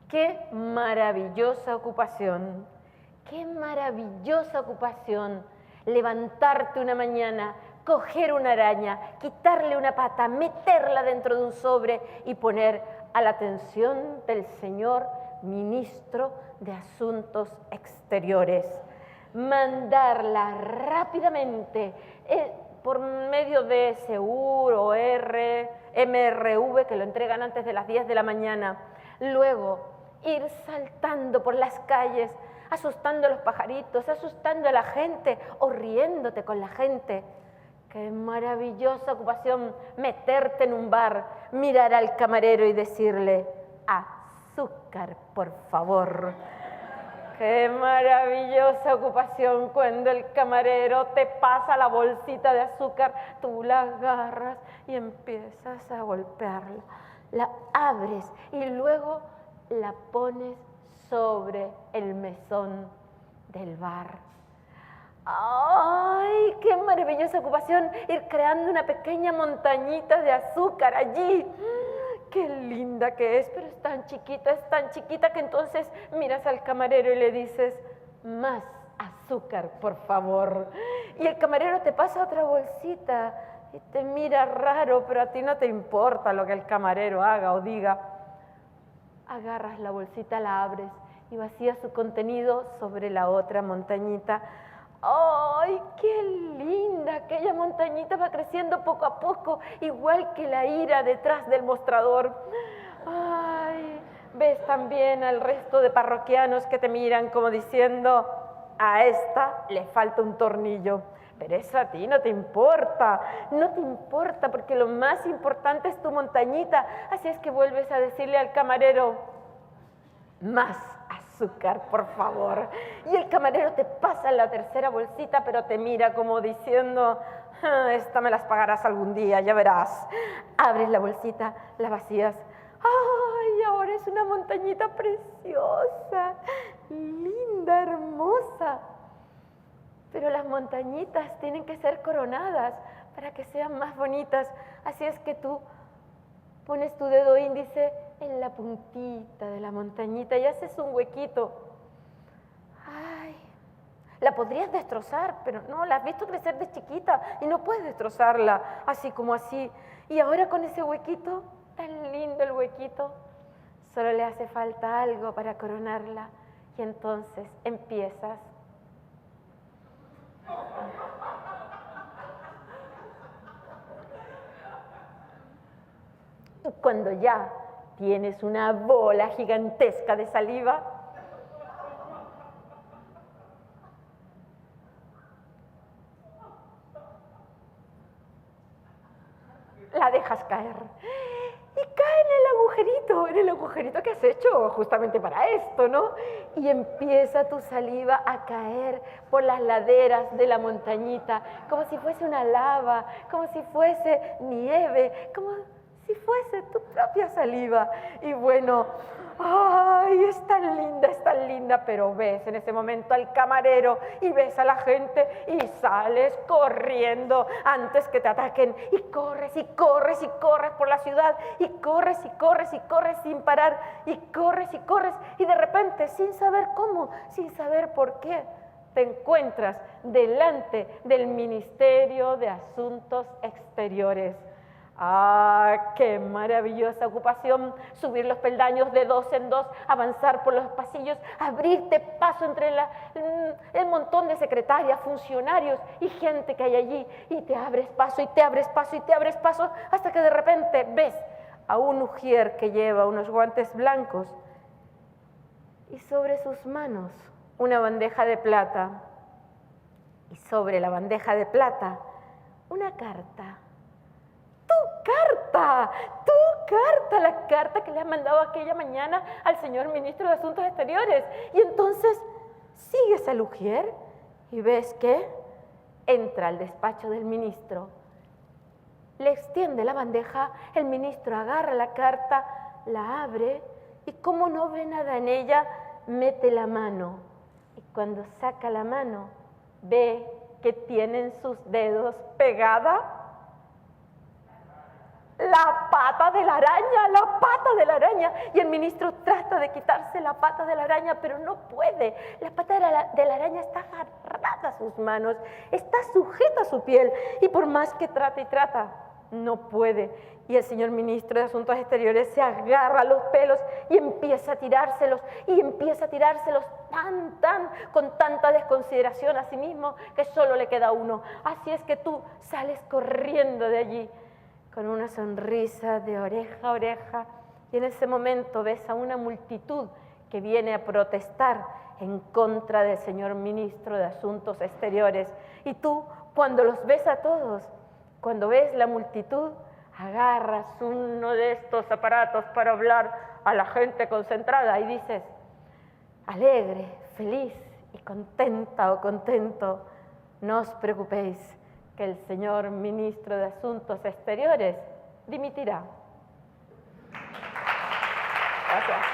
Qué maravillosa ocupación, qué maravillosa ocupación. Levantarte una mañana, coger una araña, quitarle una pata, meterla dentro de un sobre y poner a la atención del señor ministro de Asuntos Exteriores. Mandarla rápidamente por medio de SEUR o MRV, que lo entregan antes de las 10 de la mañana. Luego, ir saltando por las calles, asustando a los pajaritos, asustando a la gente o riéndote con la gente. Qué maravillosa ocupación meterte en un bar, mirar al camarero y decirle, azúcar, por favor. Qué maravillosa ocupación cuando el camarero te pasa la bolsita de azúcar, tú la agarras y empiezas a golpearla. La abres y luego la pones sobre el mesón del bar. ¡Ay, qué maravillosa ocupación! Ir creando una pequeña montañita de azúcar allí. ¡Qué linda que es! Pero es tan chiquita que entonces miras al camarero y le dices, más azúcar, por favor. Y el camarero te pasa otra bolsita y te mira raro, pero a ti no te importa lo que el camarero haga o diga. Agarras la bolsita, la abres y vacías su contenido sobre la otra montañita. ¡Ay, qué linda! Aquella montañita va creciendo poco a poco, igual que la ira detrás del mostrador. ¡Ay! Ves también al resto de parroquianos que te miran como diciendo, a esta le falta un tornillo. Pero eso a ti no te importa porque lo más importante es tu montañita. Así es que vuelves a decirle al camarero, más azúcar, por favor. Y el camarero te pasa la tercera bolsita, pero te mira como diciendo, esta me las pagarás algún día, ya verás. Abres la bolsita, la vacías. ¡Ay, ahora es una montañita preciosa, linda, hermosa! Pero las montañitas tienen que ser coronadas para que sean más bonitas. Así es que tú pones tu dedo índice en la puntita de la montañita y haces un huequito. ¡Ay! La podrías destrozar, pero no, la has visto crecer de chiquita y no puedes destrozarla así como así. Y ahora con ese huequito, tan lindo el huequito, solo le hace falta algo para coronarla. Y entonces empiezas. Y cuando ya tienes una bola gigantesca de saliva, la dejas caer. Y cae en el agujerito que has hecho justamente para esto, ¿no? Y empieza tu saliva a caer por las laderas de la montañita, como si fuese una lava, como si fuese nieve, como si fuese tu propia saliva. Y bueno, ¡ay, es tan linda! Pero ves en ese momento al camarero y ves a la gente y sales corriendo antes que te ataquen. Y corres por la ciudad y corres sin parar y corres y de repente, sin saber cómo, sin saber por qué, te encuentras delante del Ministerio de Asuntos Exteriores. ¡Ah, qué maravillosa ocupación! Subir los peldaños de dos en dos, avanzar por los pasillos, abrirte paso entre el montón de secretarias, funcionarios y gente que hay allí. Y te abres paso, hasta que de repente ves a un ujier que lleva unos guantes blancos y sobre sus manos una bandeja de plata. Y sobre la bandeja de plata una carta. La carta que le has mandado aquella mañana al señor ministro de Asuntos Exteriores. Y entonces sigues al ujier y ves que entra al despacho del ministro, le extiende la bandeja, el ministro agarra la carta, la abre y como no ve nada en ella, mete la mano. Y cuando saca la mano, ve que tiene en sus dedos pegada la pata de la araña, la pata de la araña. Y el ministro trata de quitarse la pata de la araña, pero no puede. La pata de la araña está agarrada a sus manos, está sujeta a su piel. Y por más que trata y trata, no puede. Y el señor ministro de Asuntos Exteriores se agarra los pelos y empieza a tirárselos, con tanta desconsideración a sí mismo que solo le queda uno. Así es que tú sales corriendo de allí con una sonrisa de oreja a oreja, y en ese momento ves a una multitud que viene a protestar en contra del señor ministro de Asuntos Exteriores. Y tú, cuando los ves a todos, cuando ves la multitud, agarras uno de estos aparatos para hablar a la gente concentrada y dices, alegre, feliz y contenta o contento, no os preocupéis, que el señor ministro de Asuntos Exteriores dimitirá. Gracias.